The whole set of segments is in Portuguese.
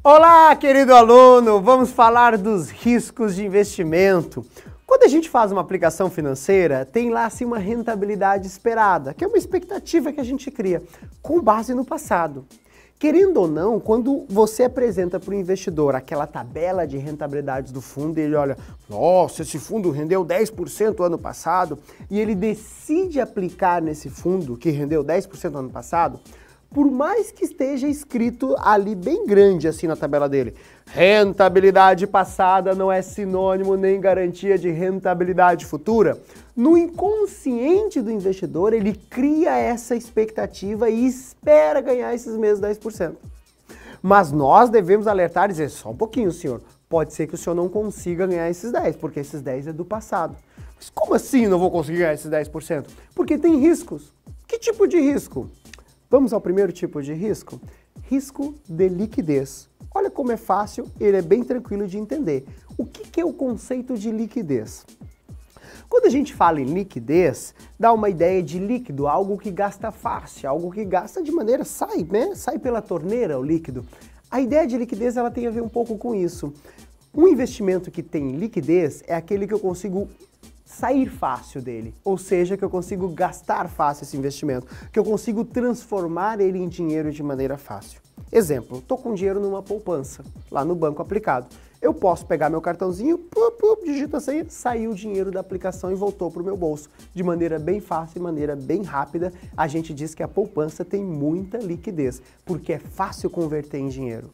Olá, querido aluno! Vamos falar dos riscos de investimento. Quando a gente faz uma aplicação financeira, tem lá assim uma rentabilidade esperada, que é uma expectativa que a gente cria com base no passado. Querendo ou não, quando você apresenta para o investidor aquela tabela de rentabilidades do fundo, ele olha, nossa, esse fundo rendeu 10% ano passado, e ele decide aplicar nesse fundo que rendeu 10% ano passado, por mais que esteja escrito ali bem grande assim na tabela dele, rentabilidade passada não é sinônimo nem garantia de rentabilidade futura, no inconsciente do investidor ele cria essa expectativa e espera ganhar esses mesmos 10%. Mas nós devemos alertar e dizer, só um pouquinho, senhor, pode ser que o senhor não consiga ganhar esses 10%, porque esses 10% é do passado. Mas como assim não vou conseguir ganhar esses 10%? Porque tem riscos. Que tipo de risco? Vamos ao primeiro tipo de risco? Risco de liquidez. Olha como é fácil, ele é bem tranquilo de entender. O que é o conceito de liquidez? Quando a gente fala em liquidez, dá uma ideia de líquido, algo que gasta fácil, algo que gasta de maneira, sai pela torneira o líquido. A ideia de liquidez ela tem a ver um pouco com isso. Um investimento que tem liquidez é aquele que eu consigo sair fácil dele, ou seja, que eu consigo gastar fácil esse investimento, que eu consigo transformar ele em dinheiro de maneira fácil. Exemplo, estou com dinheiro numa poupança, lá no banco aplicado. Eu posso pegar meu cartãozinho, digito a senha, saiu o dinheiro da aplicação e voltou para o meu bolso. De maneira bem fácil, de maneira bem rápida, a gente diz que a poupança tem muita liquidez, porque é fácil converter em dinheiro.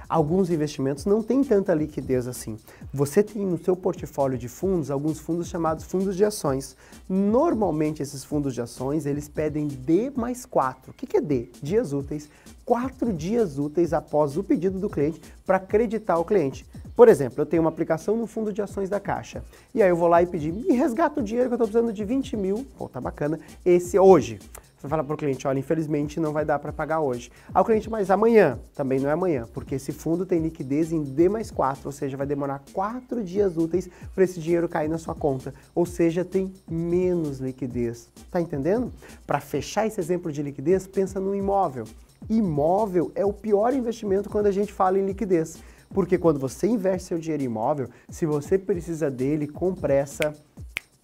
Alguns investimentos não têm tanta liquidez assim. Você tem no seu portfólio de fundos, alguns fundos chamados fundos de ações. Normalmente esses fundos de ações, eles pedem D mais 4. O que é D? Dias úteis. 4 dias úteis após o pedido do cliente para acreditar o cliente. Por exemplo, eu tenho uma aplicação no fundo de ações da Caixa. E aí eu vou lá e pedir, me resgata o dinheiro que eu estou precisando de 20 mil. Pô, tá bacana. Esse hoje. Você fala para o cliente, olha, infelizmente não vai dar para pagar hoje. Aí o cliente, mas amanhã? Também não é amanhã, porque esse fundo tem liquidez em D mais 4, ou seja, vai demorar 4 dias úteis para esse dinheiro cair na sua conta. Ou seja, tem menos liquidez. Tá entendendo? Para fechar esse exemplo de liquidez, pensa no imóvel. Imóvel é o pior investimento quando a gente fala em liquidez. Porque quando você investe seu dinheiro em imóvel, se você precisa dele com pressa,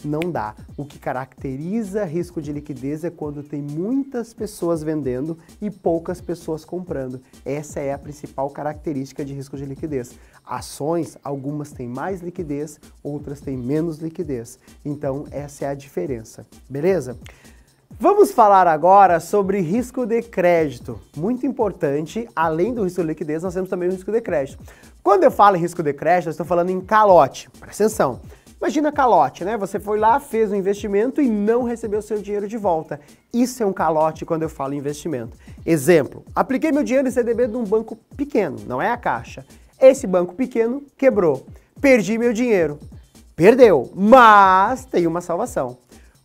não dá. O que caracteriza risco de liquidez é quando tem muitas pessoas vendendo e poucas pessoas comprando. Essa é a principal característica de risco de liquidez. Ações, algumas têm mais liquidez, outras têm menos liquidez. Então, essa é a diferença. Beleza? Vamos falar agora sobre risco de crédito. Muito importante, além do risco de liquidez, nós temos também o risco de crédito. Quando eu falo em risco de crédito, eu estou falando em calote. Presta atenção. Imagina calote, né? Você foi lá, fez um investimento e não recebeu seu dinheiro de volta. Isso é um calote quando eu falo em investimento. Exemplo, apliquei meu dinheiro em CDB de um banco pequeno, não é a Caixa. Esse banco pequeno quebrou. Perdi meu dinheiro. Perdeu, mas tem uma salvação.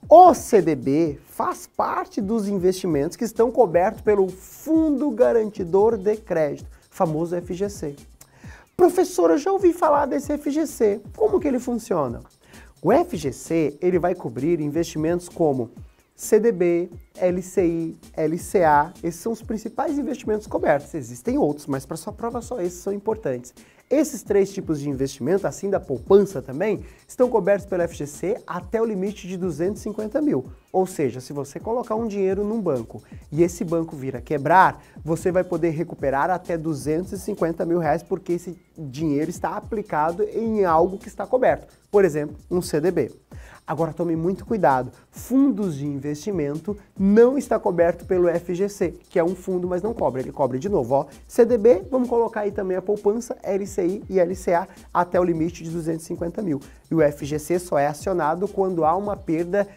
O CDB faz parte dos investimentos que estão cobertos pelo Fundo Garantidor de Crédito, famoso FGC. Professor, eu já ouvi falar desse FGC. Como que ele funciona? O FGC ele vai cobrir investimentos como CDB, LCI, LCA. Esses são os principais investimentos cobertos. Existem outros, mas para sua prova só esses são importantes. Esses 3 tipos de investimento, assim da poupança também, estão cobertos pelo FGC até o limite de 250 mil. Ou seja, se você colocar um dinheiro num banco e esse banco vir a quebrar, você vai poder recuperar até 250 mil reais porque esse dinheiro está aplicado em algo que está coberto. Por exemplo, um CDB. Agora tome muito cuidado, fundos de investimento não está coberto pelo FGC, que é um fundo, mas não cobre, ele cobre de novo, ó. CDB, vamos colocar aí também a poupança, LCI e LCA até o limite de 250 mil. E o FGC só é acionado quando há uma perda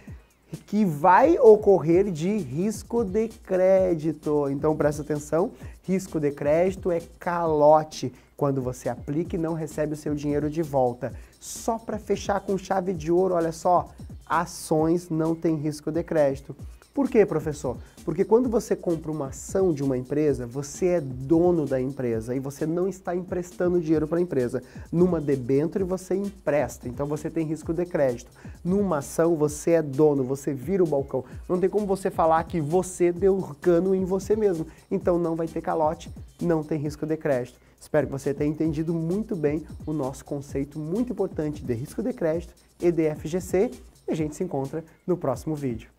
que vai ocorrer de risco de crédito. Então presta atenção, risco de crédito é calote, quando você aplica e não recebe o seu dinheiro de volta. Só para fechar com chave de ouro, olha só, ações não têm risco de crédito. Por quê, professor? Porque quando você compra uma ação de uma empresa, você é dono da empresa e você não está emprestando dinheiro para a empresa. Numa debênture você empresta, então você tem risco de crédito. Numa ação você é dono, você vira o balcão. Não tem como você falar que você deu cano em você mesmo. Então não vai ter calote, não tem risco de crédito. Espero que você tenha entendido muito bem o nosso conceito muito importante de risco de crédito e de FGC, e a gente se encontra no próximo vídeo.